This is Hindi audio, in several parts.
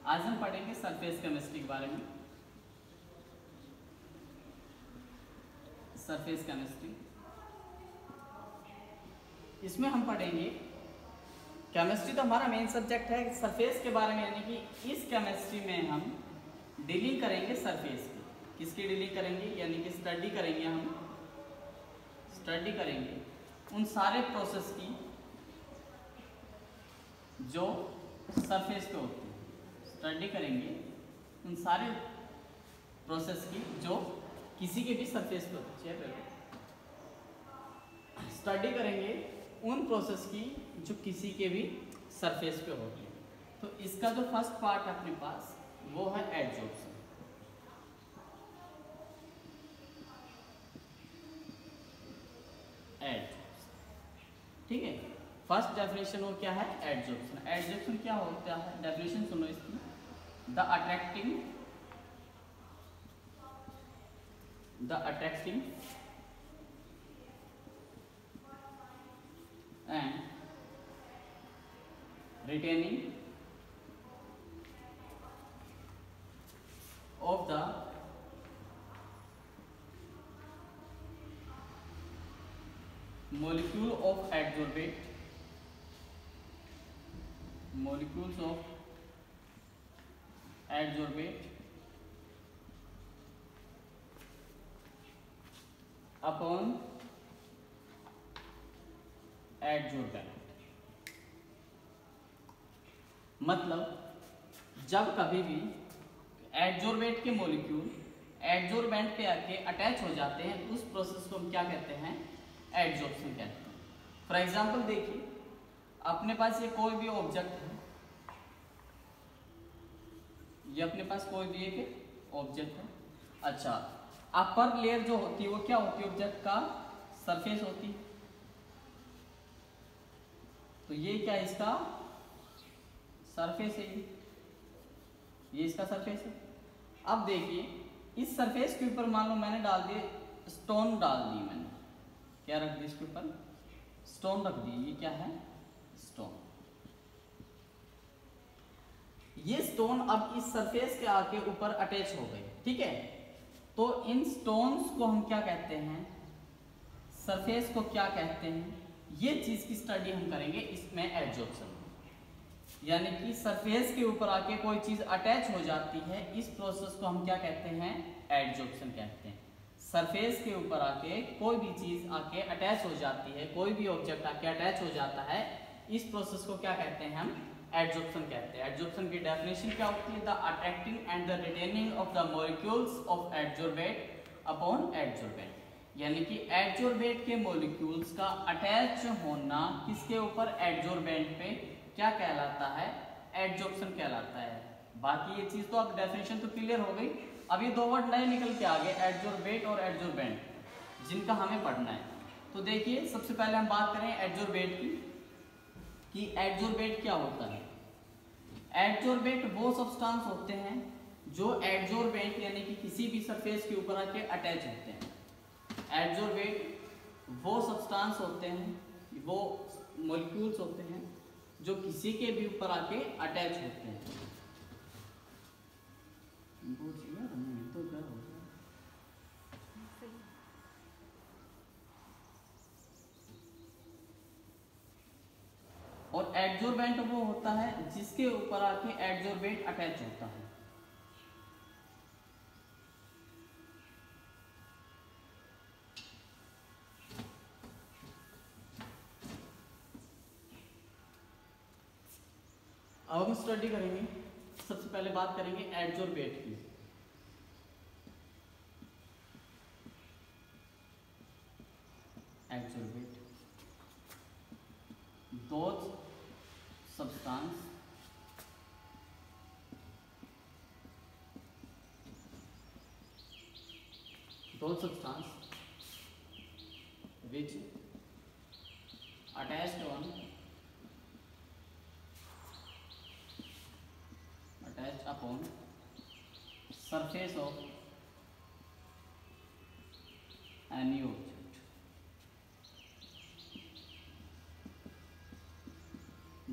आज हम पढ़ेंगे सरफेस केमिस्ट्री के बारे में। सरफेस केमिस्ट्री, इसमें हम पढ़ेंगे, केमिस्ट्री तो हमारा मेन सब्जेक्ट है, सरफेस के बारे में, यानी कि इस केमिस्ट्री में हम डीलिंग करेंगे सरफेस की। किसकी डीलिंग करेंगे? यानी कि स्टडी करेंगे, हम स्टडी करेंगे उन सारे प्रोसेस की जो सरफेस पे होती है। स्टडी करेंगे उन सारे प्रोसेस की जो किसी के भी सरफेस पे होती है। स्टडी करेंगे उन प्रोसेस की जो किसी के भी सरफेस पे होती है। तो इसका जो फर्स्ट पार्ट है अपने पास वो है एडजॉर्प्शन। ठीक है, फर्स्ट डेफिनेशन वो क्या है? एडजॉर्प्शन। एडजॉर्प्शन क्या होता है? डेफिनेशन सुनो इसकी। The attracting and retaining of the molecule of adsorbate upon adsorbent। मतलब जब कभी भी एडजोर्बेट के मॉलिक्यूल एडजोर्बेंट पे आके अटैच हो जाते हैं, उस प्रोसेस को हम क्या कहते हैं? एडजॉर्प्शन कहते हैं। फॉर एग्जांपल देखिए, अपने पास ये कोई भी ऑब्जेक्ट है, ये अपने पास कोई भी एक ऑब्जेक्ट है। अच्छा, अपर लेयर जो होती है वो क्या होती है? ऑब्जेक्ट का सरफेस होती है। तो ये क्या है? इसका सरफेस है, ये इसका सरफेस है। अब देखिए, इस सरफेस के ऊपर मान लो मैंने डाल दिए स्टोन, डाल दी मैंने, क्या रख दी इसके ऊपर? स्टोन रख दी। ये क्या है? स्टोन। ये स्टोन अब इस सरफेस के आके ऊपर अटैच हो गए, ठीक है। तो इन स्टोन्स को हम क्या कहते हैं? सरफेस को क्या कहते हैं? ये चीज की स्टडी हम करेंगे इसमें, एडजॉर्प्शन। यानी कि सरफेस के ऊपर आके कोई चीज अटैच हो जाती है, इस प्रोसेस को हम क्या कहते हैं? एडजॉर्प्शन कहते हैं। सरफेस के ऊपर आके कोई भी चीज आके अटैच हो जाती है, कोई भी ऑब्जेक्ट आके अटैच हो जाता है, इस प्रोसेस को क्या कहते हैं? हम एडजॉर्प्शन कहते हैं। एडजॉर्प्शन की डेफिनेशन क्या होती है? The attracting and the retaining of the molecules of adsorbate upon adsorbate. यानी कि एडजोर्बेट के मॉलिक्यूल्स का अटैच होना किसके ऊपर? एडजोर्बेंट पे, क्या कहलाता है? एडजॉर्प्शन कहलाता है। बाकी ये चीज तो अब डेफिनेशन तो क्लियर हो गई। अब ये दो वर्ड नए निकल के आ गए, एडजोर्बेट और एडजोर्बेंट, जिनका हमें पढ़ना है। तो देखिए, सबसे पहले हम बात करें एडजोर्बेट की, कि एडजोर्बेट क्या होता है। एडजोर्बेट वो सब्सटेंस होते हैं जो एडजोर्बेंट यानी कि किसी भी सरफेस के ऊपर आके अटैच होते हैं। एडजोर्बेट वो सब्सटेंस होते हैं, वो मॉलिक्यूल्स होते हैं जो किसी के भी ऊपर आके अटैच होते हैं। और एडजोर्बेंट वो होता है जिसके ऊपर आके एडजोर्बेट अटैच होता है। अब हम स्टडी करेंगे, सबसे पहले बात करेंगे एडजोर्बेट की। Adsorbate those substance which attached upon surface of any object।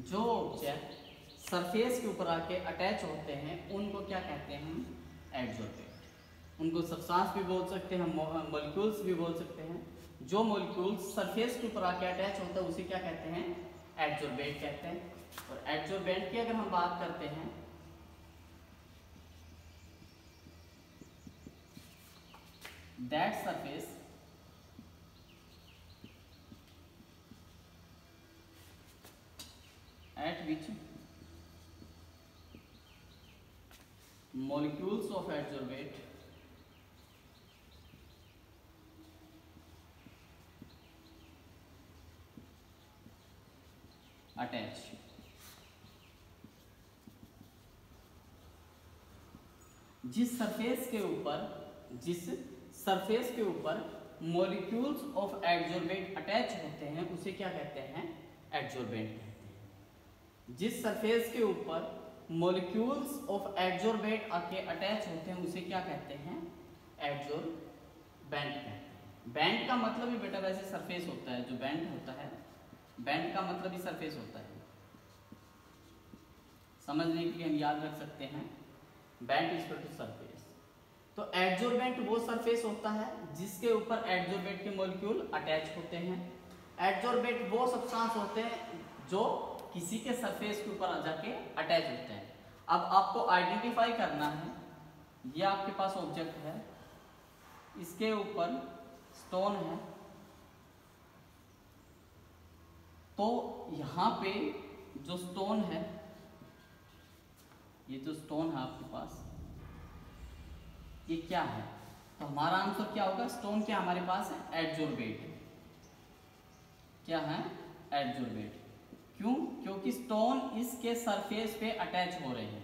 जो ऑब्जेक्ट सरफेस के ऊपर आके अटैच होते हैं उनको क्या कहते हैं हम? एडजॉर्बेंट। उनको सब्सटेंस भी बोल सकते हैं, मॉलिक्यूल्स भी बोल सकते हैं। जो मॉलिक्यूल्स सरफेस के ऊपर आके अटैच होता है उसे क्या कहते हैं? एडजॉर्बेंट कहते हैं। और एडजॉर्बेंट की अगर हम बात करते हैं, that surface at which molecules of adsorbate attach। जिस सरफेस के ऊपर मॉलिक्यूल्स ऑफ एडजॉर्बेट अटैच होते हैं उसे क्या कहते हैं? एडजॉर्बेंट कहते हैं। जिस सरफेस के ऊपर मॉलिक्यूल्स ऑफ एडजॉर्बेट आके अटैच होते हैं उसे क्या कहते हैं? एडजॉर्बेंट कहते हैं। बैंड का मतलब ही बेटा वैसे सरफेस होता है। जो बैंड होता है, बैंड का मतलब ही सरफेस होता है। समझने के लिए हम याद रख सकते हैं, band is equal to surface. तो एडजॉर्बेंट वो सरफेस होता है जिसके ऊपर एडजॉर्बेट के मॉलिक्यूल अटैच होते हैं। एडजॉर्बेट वो सब्सटेंस होते हैं जो किसी के सरफेस के ऊपर जाके अटैच होते हैं। अब आपको आइडेंटिफाई करना है, ये आपके पास ऑब्जेक्ट है, इसके ऊपर स्टोन है, तो यहां पे जो स्टोन है, ये जो स्टोन है आपके पास, ये क्या है? तो हमारा आंसर क्या होगा? स्टोन क्या हमारे पास है? एडजॉर्बेट। क्या है? एडजॉर्बेट। क्यों? क्योंकि स्टोन इसके सरफेस पे अटैच हो रहे हैं,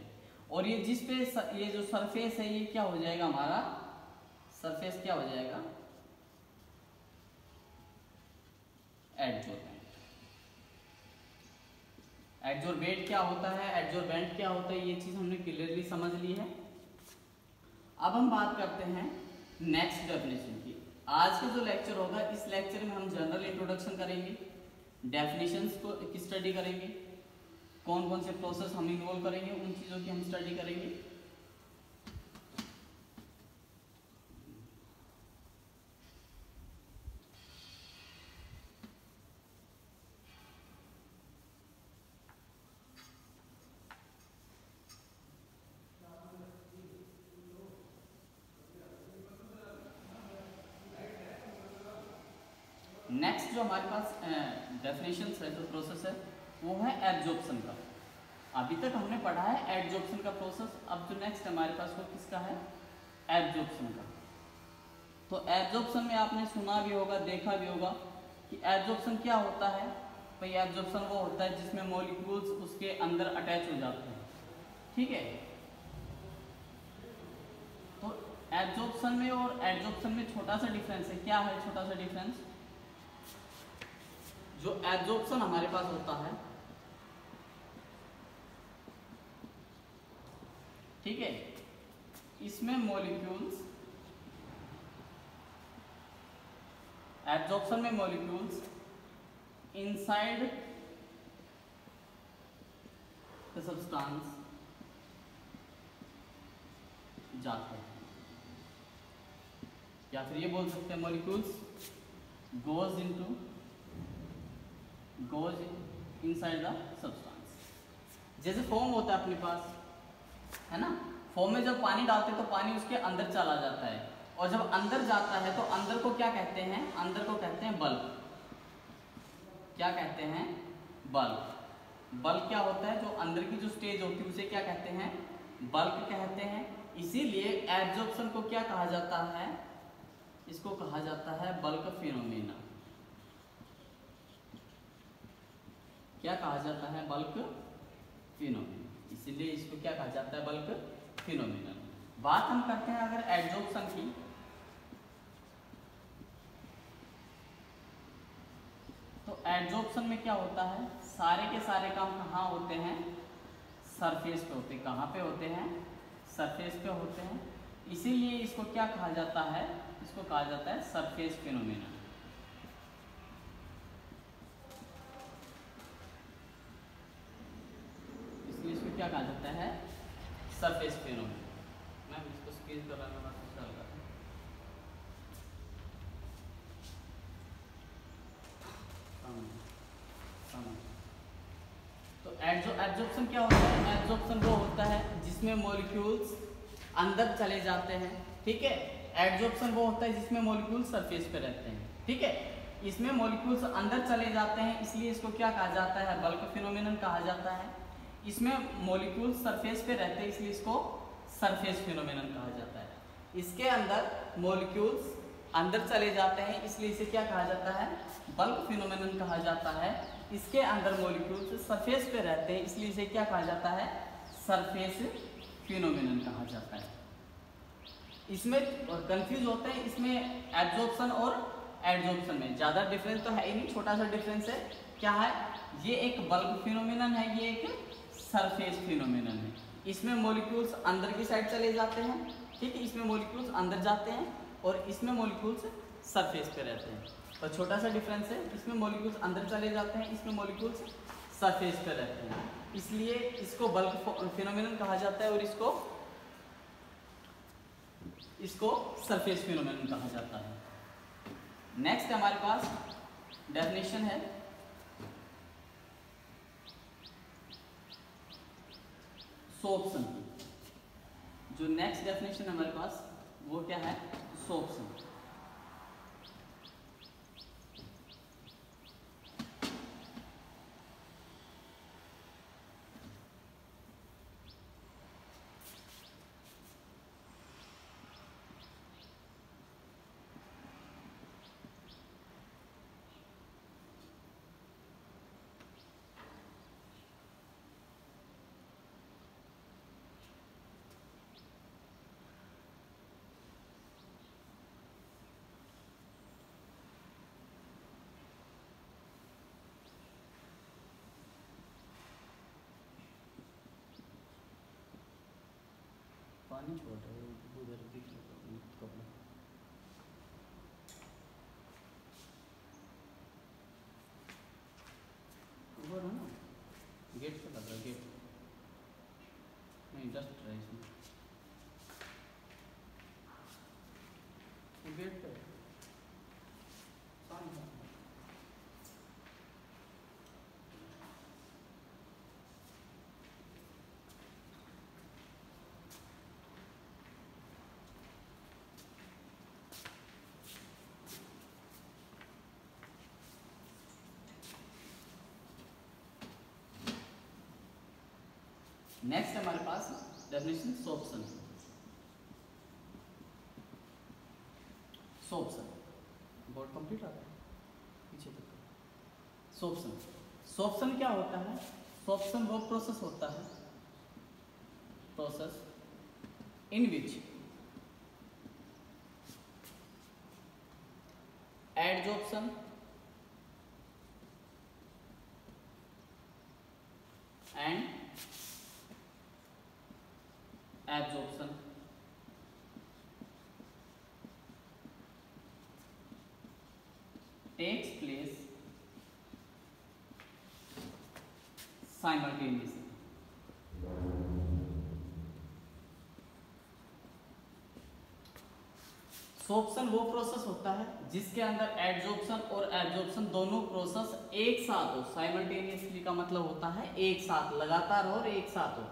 और ये जिस पे ये जो सरफेस है ये क्या हो जाएगा? हमारा सरफेस क्या हो जाएगा? एडजॉर्बेंट। एडजॉर्बेट क्या होता है, एडजॉर्बेंट क्या होता है, ये चीज हमने क्लियरली समझ ली है। अब हम बात करते हैं नेक्स्ट डेफिनेशन की। आज का जो लेक्चर होगा, इस लेक्चर में हम जनरल इंट्रोडक्शन करेंगे, डेफिनेशंस को की स्टडी करेंगे, कौन कौन से प्रोसेस हम इन्वॉल्व करेंगे उन चीज़ों की हम स्टडी करेंगे। नेक्स्ट जो हमारे पास डेफिनेशन है, जो प्रोसेस है, वो है एब्जॉर्प्शन का। अभी तक हमने पढ़ा है एडजॉर्प्शन का प्रोसेस। अब जो नेक्स्ट हमारे पास वो किसका है? एब्जॉर्प्शन का। तो एब्जॉर्प्शन में आपने सुना भी होगा, देखा भी होगा कि एब्जॉर्प्शन क्या होता है। भाई एब्जॉर्प्शन वो होता है जिसमें मॉलिक्यूल्स उसके अंदर अटैच हो जाते हैं, ठीक है। तो एब्जॉर्प्शन में और एडजॉर्प्शन में छोटा सा डिफरेंस है। क्या है छोटा सा डिफरेंस? जो एब्जॉर्प्शन हमारे पास होता है, ठीक है, इसमें मॉलिक्यूल्स, एब्जॉर्प्शन में मॉलिक्यूल्स इनसाइड द सब्सटेंस जाते हैं, या फिर ये बोल सकते हैं molecules goes inside the substance. जैसे फोम होता है अपने पास, है ना, फोम में जब पानी डालते हैं तो पानी उसके अंदर चला जाता है, और जब अंदर जाता है तो अंदर को क्या कहते हैं? अंदर को कहते हैं बल्क। क्या कहते हैं? बल्क। बल्क क्या होता है? जो अंदर की जो स्टेज होती है उसे क्या कहते हैं? बल्क कहते हैं। इसीलिए एब्जॉर्प्शन को क्या कहा जाता है? इसको कहा जाता है बल्क फिनोमेना। क्या कहा जाता है? Bulk phenomena. इसीलिए इसको क्या कहा जाता है? Bulk phenomena. बात हम करते हैं अगर एडजॉर्प्शन की, तो एडजॉर्प्शन में क्या होता है? सारे के सारे काम कहाँ होते हैं? सरफेस पे होते हैं। कहाँ पे होते हैं? सरफेस पे होते हैं। इसीलिए इसको क्या कहा जाता है? इसको कहा जाता है सरफेस फिनोमेना। इसलिए इसको क्या कहा जाता है, सरफेस फिनोमेनन। मैं इसको स्क्रीन पर लाना तो एब्जॉर्प्शन क्या होता है, एब्जॉर्प्शन वो होता है जिसमें मॉलिक्यूल्स अंदर चले जाते हैं, ठीक है। एब्जॉर्प्शन वो होता है जिसमें मॉलिक्यूल्स सरफेस पे रहते हैं, ठीक है। इसमें मॉलिक्यूल्स अंदर चले जाते हैं, इसलिए इसको क्या कहा जाता है, बल्क फिनोमेनन कहा जाता है। इसमें मॉलिक्यूल्स सरफेस पे रहते हैं, इसलिए इसको सरफेस फिनोमेनन कहा जाता है। इसके अंदर मॉलिक्यूल्स अंदर चले जाते हैं, इसलिए इसे क्या कहा जाता है, बल्क फिनोमेनन कहा जाता है। इसके अंदर मॉलिक्यूल्स सरफेस पे रहते हैं, इसलिए इसे क्या कहा जाता है, सरफेस फिनोमेनन कहा जाता है। इसमें कंफ्यूज होते हैं, इसमें एब्जॉर्प्शन और एडजॉर्प्शन में ज़्यादा डिफरेंस तो है ही नहीं, छोटा सा डिफरेंस है। क्या है, ये एक बल्क फिनोमेनन है, ये एक सरफेस फिनोमेनन है। इसमें मॉलिक्यूल्स अंदर की साइड चले जाते हैं, ठीक है, इसमें मॉलिक्यूल्स अंदर जाते हैं और इसमें मॉलिक्यूल्स सरफेस पे रहते हैं। और छोटा सा डिफरेंस है, इसमें मॉलिक्यूल्स अंदर चले जाते हैं, इसमें मॉलिक्यूल्स सरफेस पे रहते हैं, इसलिए इसको बल्क फिनोमेनन कहा जाता है और इसको सरफेस फिनोमेनन कहा जाता है। नेक्स्ट हमारे पास डेफिनेशन है सोर्प्शन की। जो नेक्स्ट डेफिनेशन हमारे पास वो क्या है, सोर्प्शन। पानी छोड़ रहे हो उधर दिख कपड़ा, उधर है ना, गेट पे लग रहा है, गेट नहीं, डस्ट रहा है इसमें, गेट पे पानी। नेक्स्ट हमारे पास definition sorption. Sorption board complete आता है पीछे तक। सोर्प्शन, सोर्प्शन क्या होता है, सोर्प्शन वो प्रोसेस होता है, process in which adsorption and absorption takes place simultaneously। Sorption वो प्रोसेस होता है जिसके अंदर एडजॉर्प्शन और एब्जॉर्प्शन दोनों प्रोसेस एक साथ हो। साइमल्टेनियसली का मतलब होता है एक साथ, लगातार हो और एक साथ हो,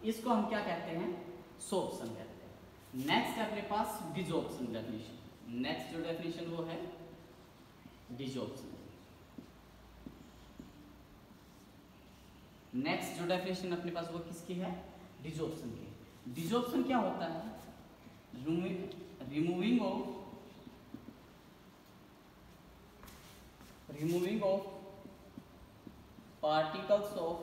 इसको हम क्या कहते हैं, सोर्प्शन कहते हैं। नेक्स्ट है अपने पास डिजॉर्प्शन डेफिनेशन। नेक्स्ट जो डेफिनेशन वो है डिजॉर्प्शन। नेक्स्ट जो डेफिनेशन अपने पास वो किसकी है, डिजॉर्प्शन की। डिजॉर्प्शन क्या होता है, removing of particles of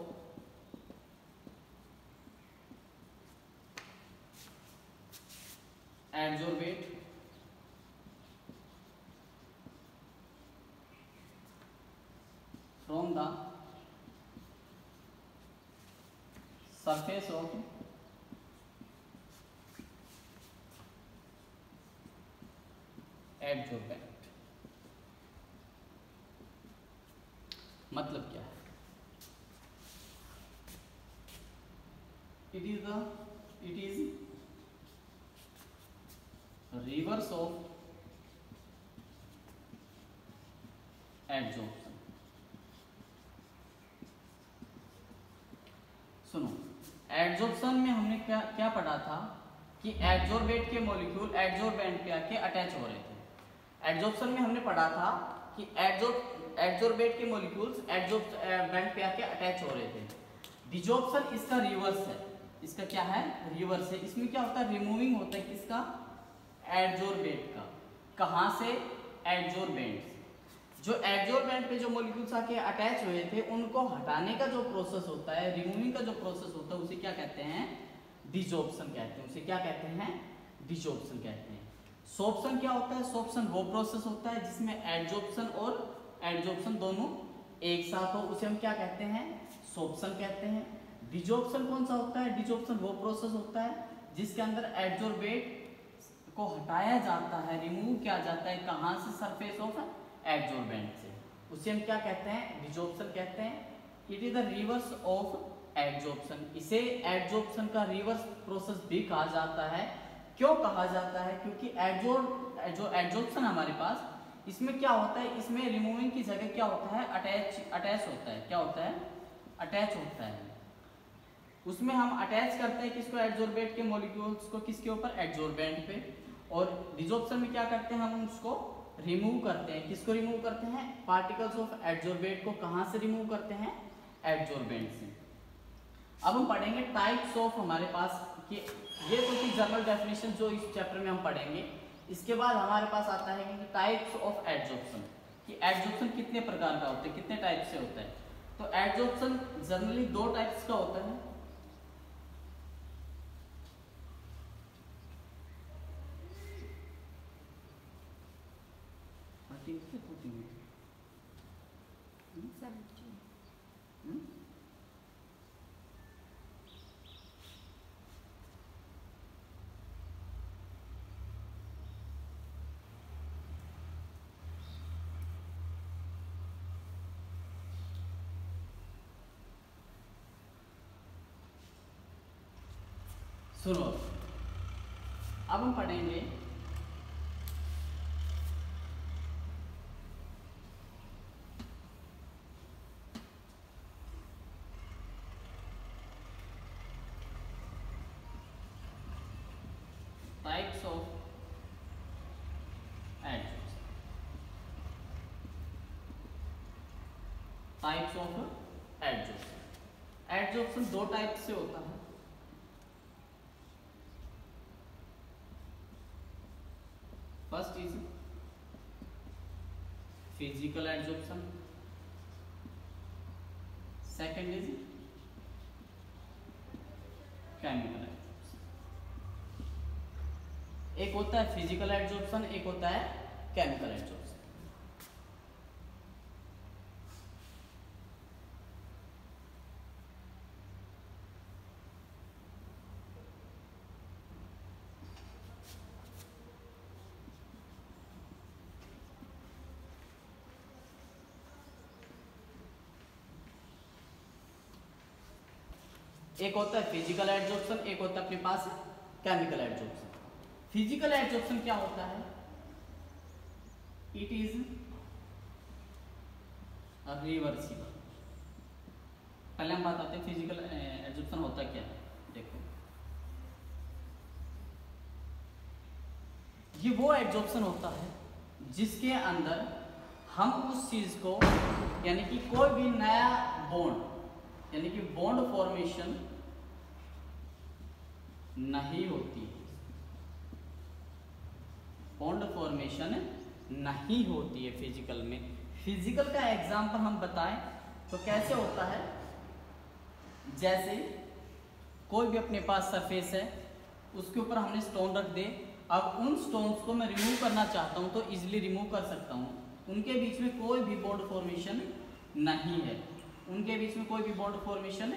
adsorbate from the surface of adsorbent। मतलब क्या है, it is reverse of adsorption. सुनो, एडजॉर्प्शन में हमने क्या क्या पढ़ा था कि एडजॉर्बेट के मॉलिक्यूल एडजॉर्बेंट पे आके अटैच हो रहे थे। एडजॉर्प्शन में हमने पढ़ा था कि एडजॉर्बेट के मॉलिक्यूल्स एडजॉर्बेंट पे आके अटैच हो रहे थे। डिजॉर्प्शन इसका रिवर्स है, इसका क्या है, रिवर्स है। इसमें क्या होता है, रिमूविंग होता है किसका, एडजॉर्बेट का। कहां से, एडजॉर्बेंट। जो एडजॉर्बेंट पे जो मॉलिक्यूल्स आके अटैच हुए थे उनको हटाने का जो प्रोसेस होता है, रिमूविंग का जो प्रोसेस होता है, उसे क्या कहते हैं, डिजॉर्प्शन कहते हैं। उसे क्या कहते हैं, डिजॉर्प्शन कहते हैं। सोर्प्शन क्या होता है, सोर्प्शन वो प्रोसेस होता है जिसमें एडजॉर्प्शन और एडजॉर्प्शन दोनों एक साथ हो, उसे हम क्या कहते हैं, सोर्प्शन कहते हैं। डिजॉर्प्शन कौन सा होता है, डिजॉर्प्शन वो प्रोसेस होता है जिसके अंदर एडजॉर्बेट को हटाया जाता है, रिमूव किया जाता है, कहां से, सरफेस ऑफ एडजॉर्बेंट से, उसे हम क्या कहते हैं, डिजॉर्प्शन कहते हैं। It is the reverse of adsorption. इसे एडजॉर्प्शन का रिवर्स प्रोसेस भी कहा जाता है। क्यों कहा जाता है, क्योंकि जो एडजॉर्प्शन हमारे पास, इसमें क्या होता है, इसमें रिमूविंग की जगह क्या होता है, अटैच होता है। क्या होता है, अटैच होता है। उसमें हम अटैच करते हैं किसको, एडजॉर्बेट के मॉलिक्यूल्स को किसके ऊपर, एडजॉर्बेंट पे। और डिजॉर्प्शन में क्या करते हैं, हम उसको रिमूव करते हैं। किसको रिमूव करते हैं, पार्टिकल्स ऑफ एडजॉर्बेट को। कहां से रिमूव करते हैं, एडजॉर्बेंट से। अब हम पढ़ेंगे टाइप्स ऑफ, हमारे पास कि ये तो थी जनरल डेफिनेशन जो इस चैप्टर में हम पढ़ेंगे। इसके बाद हमारे पास आता है कि टाइप्स ऑफ एडजॉर्प्शन, कि एडजॉर्प्शन कितने प्रकार का होता है, कितने टाइप से होता है। तो एडजॉर्प्शन जनरली दो टाइप्स का होता है। सुनो, अब हम पढ़ेंगे types of adsorption. Types of adsorption. Adsorption दो टाइप से होता है। First is physical adsorption, second is chemical adsorption. एक होता है फिजिकल एडजॉर्प्शन, एक होता है केमिकल एडजॉर्प्शन। एक होता है फिजिकल एडजॉर्प्शन, एक होता है अपने पास केमिकल एडजॉर्प्शन। फिजिकल एडजॉर्प्शन क्या होता है, इट इज रिवर्सिबल। पहले हम बात आते हैं फिजिकल एडजॉर्प्शन होता क्या है। देखो, ये वो एडजॉर्प्शन होता है जिसके अंदर हम उस चीज को, यानी कि कोई भी नया बॉन्ड, यानी कि बॉन्ड फॉर्मेशन नहीं होती है, बॉन्ड फॉर्मेशन नहीं होती है फिजिकल में। फिजिकल का एग्जांपल हम बताएं तो कैसे होता है, जैसे कोई भी अपने पास सरफेस है, उसके ऊपर हमने स्टोन रख दे। अब उन स्टोन्स को मैं रिमूव करना चाहता हूं तो इजीली रिमूव कर सकता हूं। उनके बीच में कोई भी बॉन्ड फॉर्मेशन नहीं है, उनके बीच में कोई भी बॉन्ड फॉर्मेशन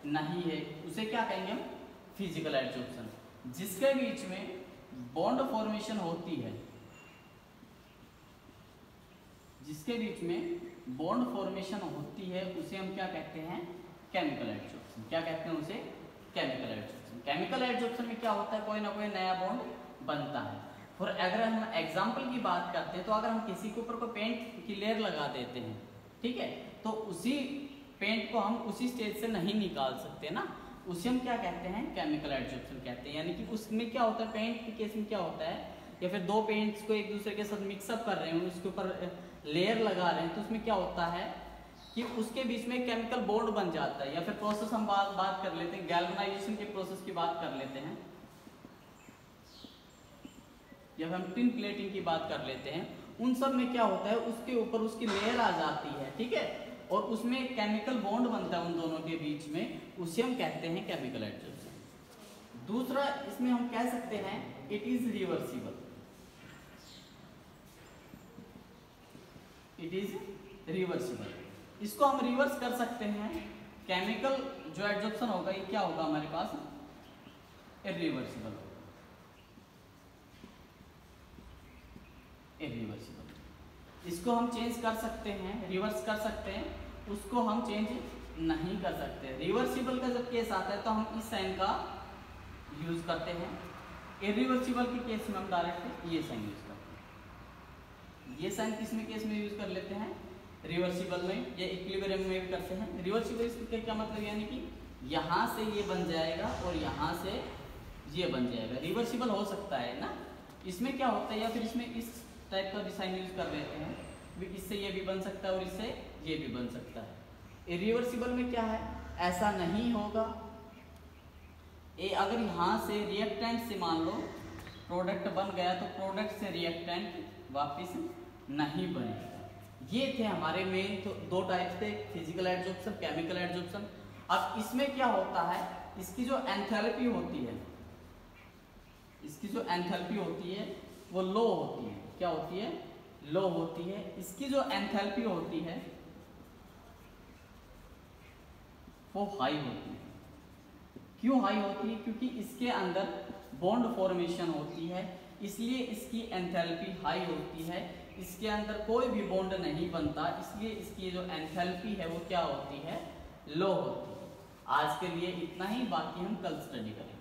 नहीं है, उसे क्या कहेंगे हम, फिजिकल एडजॉर्प्शन। जिसके बीच में बॉन्ड फॉर्मेशन होती है, जिसके बीच में बॉन्ड फॉर्मेशन होती है, उसे हम क्या कहते हैं, केमिकल एडजॉर्प्शन। क्या कहते हैं उसे, chemical adsorption. Adsorption. Chemical adsorption में क्या होता है, कोई ना कोई नया बॉन्ड बनता है। और अगर हम एग्जाम्पल की बात करते हैं तो अगर हम किसी के ऊपर कोई पेंट की लेयर लगा देते हैं, ठीक है, तो उसी पेंट को हम उसी स्टेज से नहीं निकाल सकते ना, उसे हम क्या कहते हैं, केमिकल एडजॉर्प्शन कहते हैं। यानी कि उसमें क्या होता है, पेंट के केस में क्या होता है, या फिर दो पेंट्स को एक दूसरे के साथ मिक्सअप कर रहे हैं, उसके ऊपर लेयर लगा रहे हैं, तो उसमें क्या होता है कि उसके बीच में केमिकल बॉन्ड बन जाता है। या फिर प्रोसेस हम बात कर लेते हैं, गैल्वेनाइजेशन के प्रोसेस की बात कर लेते हैं, या हम टिन प्लेटिंग की बात कर लेते हैं। उन सब में क्या होता है, उसके ऊपर उसकी लेयर आ जाती है, ठीक है, और उसमें केमिकल बॉन्ड बनता है उन दोनों के बीच में, उसे हम कहते हैं केमिकल एडजॉर्प्शन। दूसरा इसमें हम कह सकते हैं it is reversible, it is reversible. इसको हम रिवर्स कर सकते हैं। केमिकल जो एडजॉर्प्शन होगा ये क्या होगा हमारे पास, इरिवर्सिबल, इरिवर्सिबल। इसको हम चेंज कर सकते हैं, रिवर्स कर सकते हैं, उसको हम चेंज नहीं कर सकते। रिवर्सिबल का जब केस आता है तो हम इस साइन का यूज करते हैं, इरिवर्सिबल के केस में हम डायरेक्ट ये साइन यूज करते हैं। ये साइन किस में केस में यूज कर लेते हैं, रिवर्सिबल में, या इक्विलिब्रियम में भी करते हैं। रिवर्सिबल इसका क्या मतलब, यानी कि यहाँ से ये बन जाएगा और यहाँ से ये बन जाएगा, रिवर्सिबल हो सकता है ना। इसमें क्या होता है, या फिर इसमें इस टाइप का भी साइन यूज कर लेते हैं, इससे ये भी बन सकता है और इससे ये भी बन सकता है। इरिवर्सिबल में क्या है, ऐसा नहीं होगा। अगर यहाँ से रिएक्टेंट से मान लो प्रोडक्ट बन गया तो प्रोडक्ट से रिएक्टेंट वापस नहीं बनेगा। ये थे हमारे मेन तो दो टाइप थे, फिजिकल एडजॉर्प्शन, केमिकल एडजॉर्प्शन। अब इसमें क्या होता है, इसकी जो एंथैल्पी होती है, इसकी जो एंथैल्पी होती है वो लो होती है। क्या होती है, लो होती है। इसकी जो एंथैल्पी होती है वो हाई होती है। क्यों हाई होती है, क्योंकि इसके अंदर बॉन्ड फॉर्मेशन होती है, इसलिए इसकी एंथैल्पी हाई होती है। इसके अंदर कोई भी बॉन्ड नहीं बनता, इसलिए इसकी जो एंथैल्पी है वो क्या होती है, लो होती है। आज के लिए इतना ही, बाकी हम कल स्टडी करेंगे।